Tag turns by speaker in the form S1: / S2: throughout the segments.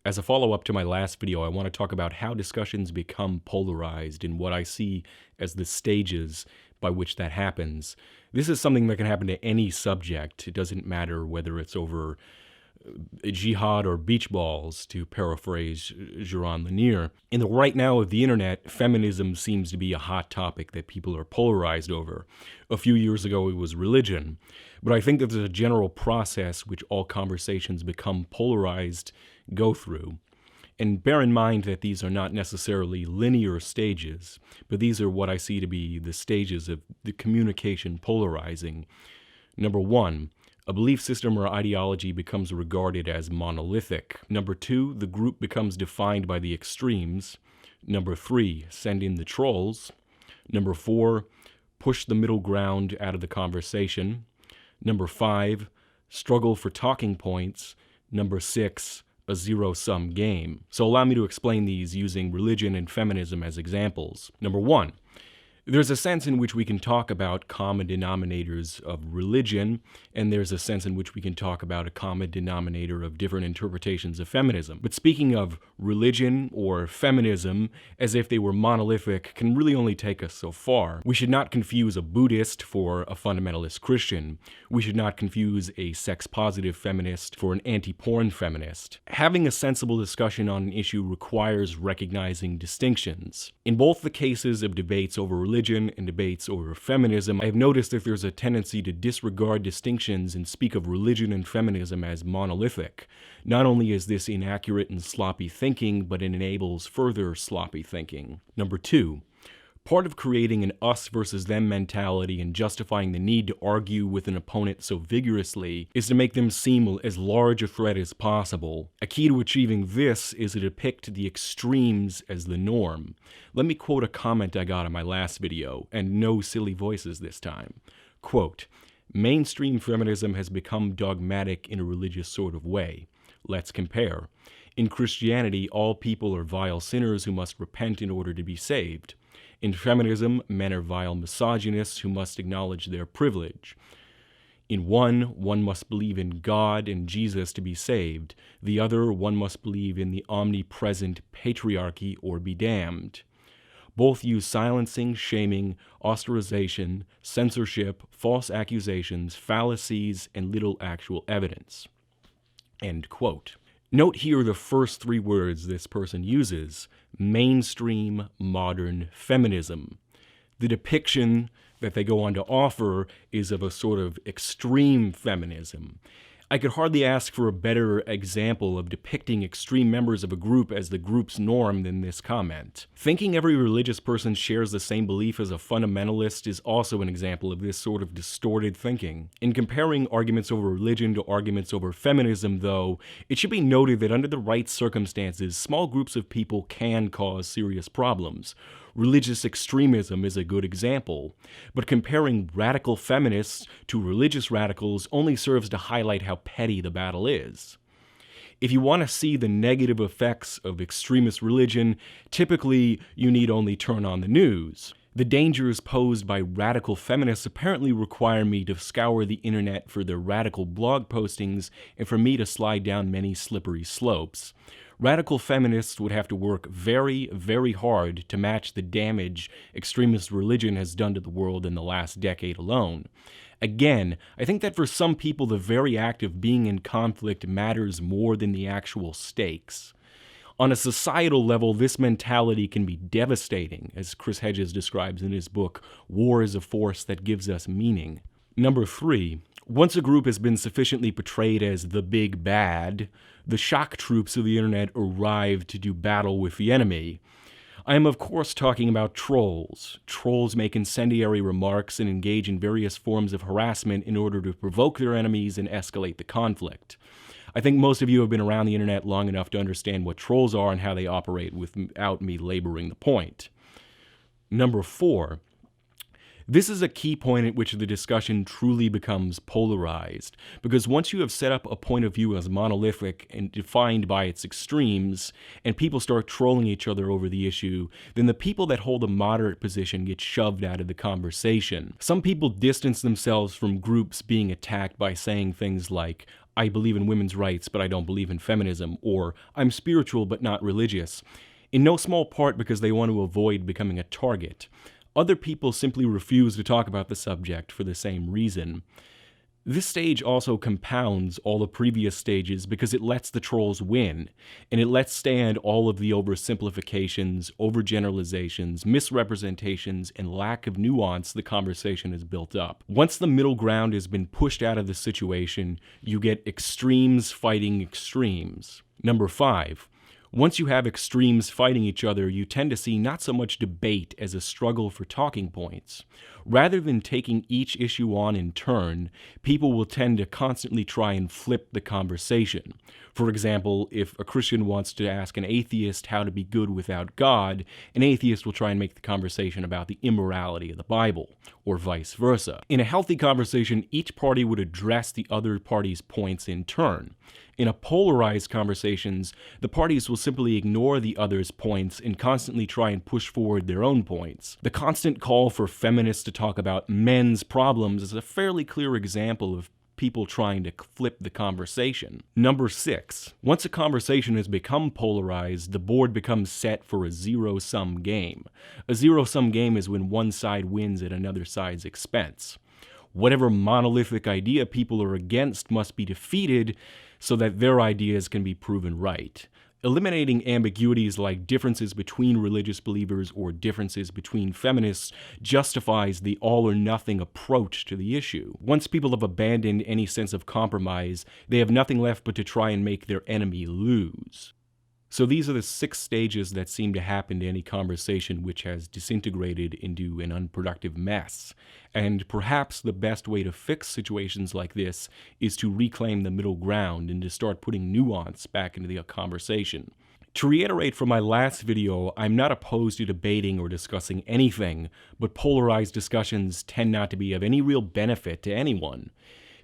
S1: As a follow-up to my last video, I want to talk about how discussions become polarized and what I see as the stages by which that happens. This is something that can happen to any subject. It doesn't matter whether it's over jihad or beach balls, to paraphrase Jaron Lanier. In the right now of the internet, feminism seems to be a hot topic that people are polarized over. A few years ago, it was religion. But I think that there's a general process which all conversations become polarized go through. And bear in mind that these are not necessarily linear stages, but these are what I see to be the stages of the communication polarizing. Number one, a belief system or ideology becomes regarded as monolithic. Number two, the group becomes defined by the extremes. Number three, send in the trolls. Number four, push the middle ground out of the conversation. Number five, struggle for talking points. Number six, a zero-sum game. So allow me to explain these using religion and feminism as examples. Number one, there's a sense in which we can talk about common denominators of religion, and there's a sense in which we can talk about a common denominator of different interpretations of feminism. But speaking of religion or feminism as if they were monolithic can really only take us so far. We should not confuse a Buddhist for a fundamentalist Christian. We should not confuse a sex-positive feminist for an anti-porn feminist. Having a sensible discussion on an issue requires recognizing distinctions. In both the cases of debates over religion and debates over feminism, I have noticed that there's a tendency to disregard distinctions and speak of religion and feminism as monolithic. Not only is this inaccurate and sloppy thinking, but it enables further sloppy thinking. Number two, part of creating an us versus them mentality and justifying the need to argue with an opponent so vigorously is to make them seem as large a threat as possible. A key to achieving this is to depict the extremes as the norm. Let me quote a comment I got in my last video, and no silly voices this time. Quote, "Mainstream feminism has become dogmatic in a religious sort of way. Let's compare. In Christianity, all people are vile sinners who must repent in order to be saved. In feminism, men are vile misogynists who must acknowledge their privilege. In one must believe in God and Jesus to be saved. The other, one must believe in the omnipresent patriarchy or be damned. Both use silencing, shaming, ostracization, censorship, false accusations, fallacies, and little actual evidence." End quote. Note here the first three words this person uses: mainstream modern feminism. The depiction that they go on to offer is of a sort of extreme feminism. I could hardly ask for a better example of depicting extreme members of a group as the group's norm than this comment. Thinking every religious person shares the same belief as a fundamentalist is also an example of this sort of distorted thinking. In comparing arguments over religion to arguments over feminism, though, it should be noted that under the right circumstances, small groups of people can cause serious problems. Religious extremism is a good example, but comparing radical feminists to religious radicals only serves to highlight how petty the battle is. If you want to see the negative effects of extremist religion, typically you need only turn on the news. The dangers posed by radical feminists apparently require me to scour the internet for their radical blog postings and for me to slide down many slippery slopes. Radical feminists would have to work very, very hard to match the damage extremist religion has done to the world in the last decade alone. Again, I think that for some people the very act of being in conflict matters more than the actual stakes. On a societal level, this mentality can be devastating, as Chris Hedges describes in his book, War is a Force That Gives Us Meaning. Number three, once a group has been sufficiently portrayed as the big bad, the shock troops of the internet arrive to do battle with the enemy. I am of course talking about trolls. Trolls make incendiary remarks and engage in various forms of harassment in order to provoke their enemies and escalate the conflict. I think most of you have been around the internet long enough to understand what trolls are and how they operate without me laboring the point. Number four, This is a key point at which the discussion truly becomes polarized, because once you have set up a point of view as monolithic and defined by its extremes, and people start trolling each other over the issue, then the people that hold a moderate position get shoved out of the conversation. Some people distance themselves from groups being attacked by saying things like, "I believe in women's rights, but I don't believe in feminism," or "I'm spiritual but not religious," in no small part because they want to avoid becoming a target. Other people simply refuse to talk about the subject for the same reason. This stage also compounds all the previous stages because it lets the trolls win, and it lets stand all of the oversimplifications, overgeneralizations, misrepresentations, and lack of nuance the conversation has built up. Once the middle ground has been pushed out of the situation, you get extremes fighting extremes. Number 5. Once you have extremes fighting each other, you tend to see not so much debate as a struggle for talking points. Rather than taking each issue on in turn, people will tend to constantly try and flip the conversation. For example, if a Christian wants to ask an atheist how to be good without God, an atheist will try and make the conversation about the immorality of the Bible, or vice versa. In a healthy conversation, each party would address the other party's points in turn. In a polarized conversations, the parties will simply ignore the other's points and constantly try and push forward their own points. The constant call for feminists to talk about men's problems is a fairly clear example of people trying to flip the conversation. Number 6. Once a conversation has become polarized, the board becomes set for a zero-sum game. A zero-sum game is when one side wins at another side's expense. Whatever monolithic idea people are against must be defeated so that their ideas can be proven right. Eliminating ambiguities like differences between religious believers or differences between feminists justifies the all-or-nothing approach to the issue. Once people have abandoned any sense of compromise, they have nothing left but to try and make their enemy lose. So these are the 6 stages that seem to happen to any conversation which has disintegrated into an unproductive mess. And perhaps the best way to fix situations like this is to reclaim the middle ground and to start putting nuance back into the conversation. To reiterate from my last video, I'm not opposed to debating or discussing anything, but polarized discussions tend not to be of any real benefit to anyone.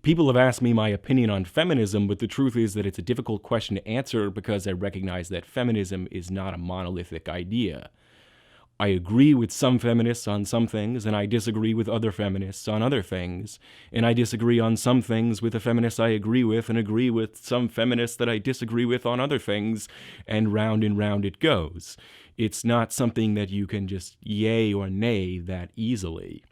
S1: People have asked me my opinion on feminism, but the truth is that it's a difficult question to answer because I recognize that feminism is not a monolithic idea. I agree with some feminists on some things, and I disagree with other feminists on other things, and I disagree on some things with the feminists I agree with, and agree with some feminists that I disagree with on other things, and round it goes. It's not something that you can just yay or nay that easily.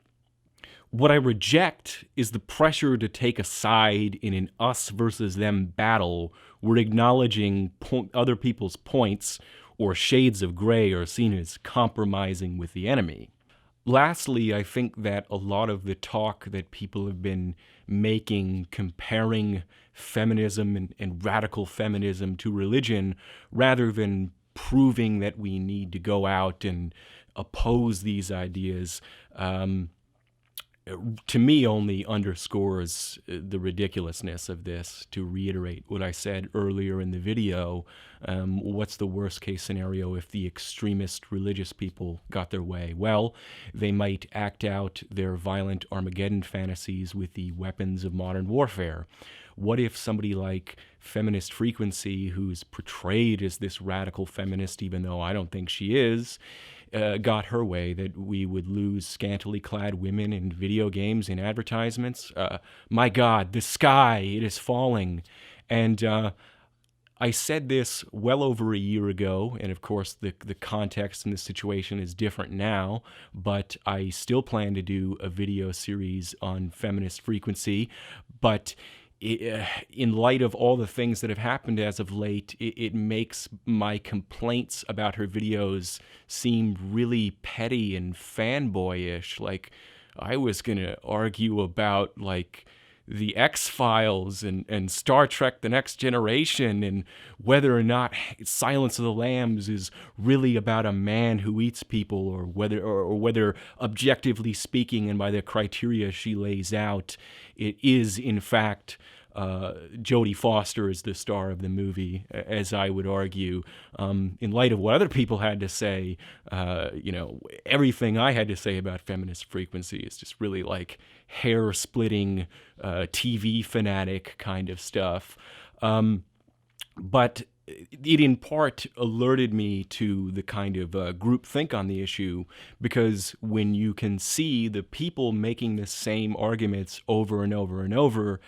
S1: What I reject is the pressure to take a side in an us versus them battle where acknowledging other people's points or shades of gray are seen as compromising with the enemy. Lastly, I think that a lot of the talk that people have been making comparing feminism and radical feminism to religion, rather than proving that we need to go out and oppose these ideas, to me only underscores the ridiculousness of this. To reiterate what I said earlier in the video, what's the worst case scenario if the extremist religious people got their way? Well, they might act out their violent Armageddon fantasies with the weapons of modern warfare. What if somebody like Feminist Frequency, who's portrayed as this radical feminist, even though I don't think she is, got her way, that we would lose scantily clad women in video games and advertisements? My God, the sky, it is falling. And I said this well over a year ago, and of course the context in this situation is different now, but I still plan to do a video series on Feminist Frequency. But in light of all the things that have happened as of late, it makes my complaints about her videos seem really petty and fanboyish. Like, I was going to argue about, like, the X-Files and Star Trek The Next Generation, and whether or not Silence of the Lambs is really about a man who eats people, or whether objectively speaking and by the criteria she lays out, it is in fact Jodie Foster is the star of the movie, as I would argue. In light of what other people had to say, everything I had to say about feminist frequency is just really like hair-splitting, TV fanatic kind of stuff. But it in part alerted me to the kind of groupthink on the issue, because when you can see the people making the same arguments over and over and over,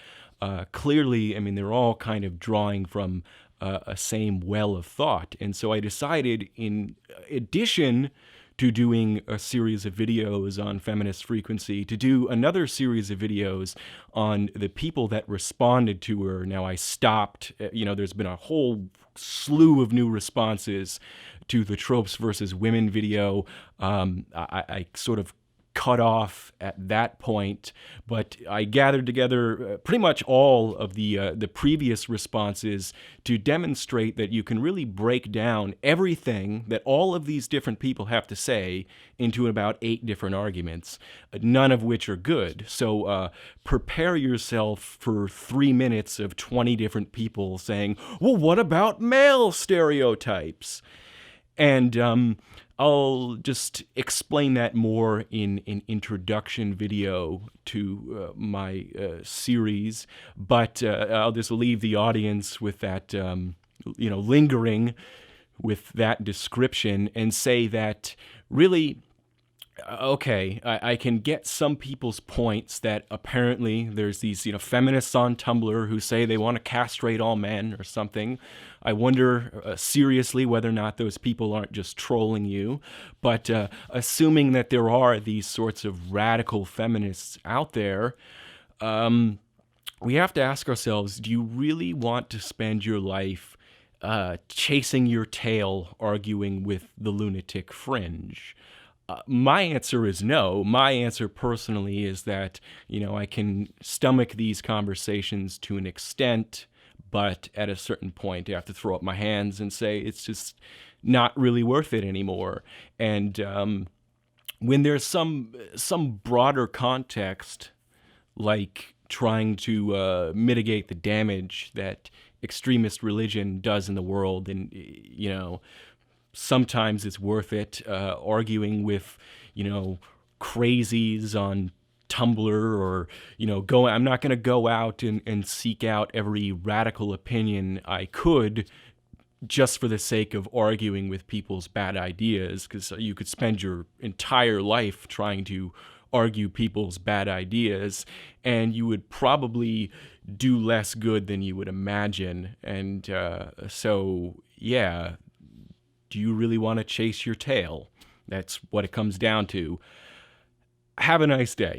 S1: clearly, I mean, they're all kind of drawing from a same well of thought. And so I decided, in addition to doing a series of videos on feminist frequency, to do another series of videos on the people that responded to her. Now, I stopped, there's been a whole slew of new responses to the Tropes versus Women video. I sort of cut off at that point, but I gathered together pretty much all of the previous responses to demonstrate that you can really break down everything that all of these different people have to say into about 8 different arguments, none of which are good. So prepare yourself for 3 minutes of 20 different people saying, well, what about male stereotypes? And I'll just explain that more in an introduction video to my series, but I'll just leave the audience with that, lingering with that description, and say that really, okay, I can get some people's points that apparently there's these, feminists on Tumblr who say they want to castrate all men or something. I wonder seriously whether or not those people aren't just trolling you. But assuming that there are these sorts of radical feminists out there, we have to ask ourselves, do you really want to spend your life chasing your tail, arguing with the lunatic fringe? My answer is no. My answer personally is that, I can stomach these conversations to an extent, but at a certain point I have to throw up my hands and say it's just not really worth it anymore. And when there's some broader context, like trying to mitigate the damage that extremist religion does in the world, and, sometimes it's worth it arguing with, crazies on Tumblr, or, I'm not going to go out and seek out every radical opinion I could just for the sake of arguing with people's bad ideas, because you could spend your entire life trying to argue people's bad ideas, and you would probably do less good than you would imagine. And so, yeah, do you really want to chase your tail? That's what it comes down to. Have a nice day.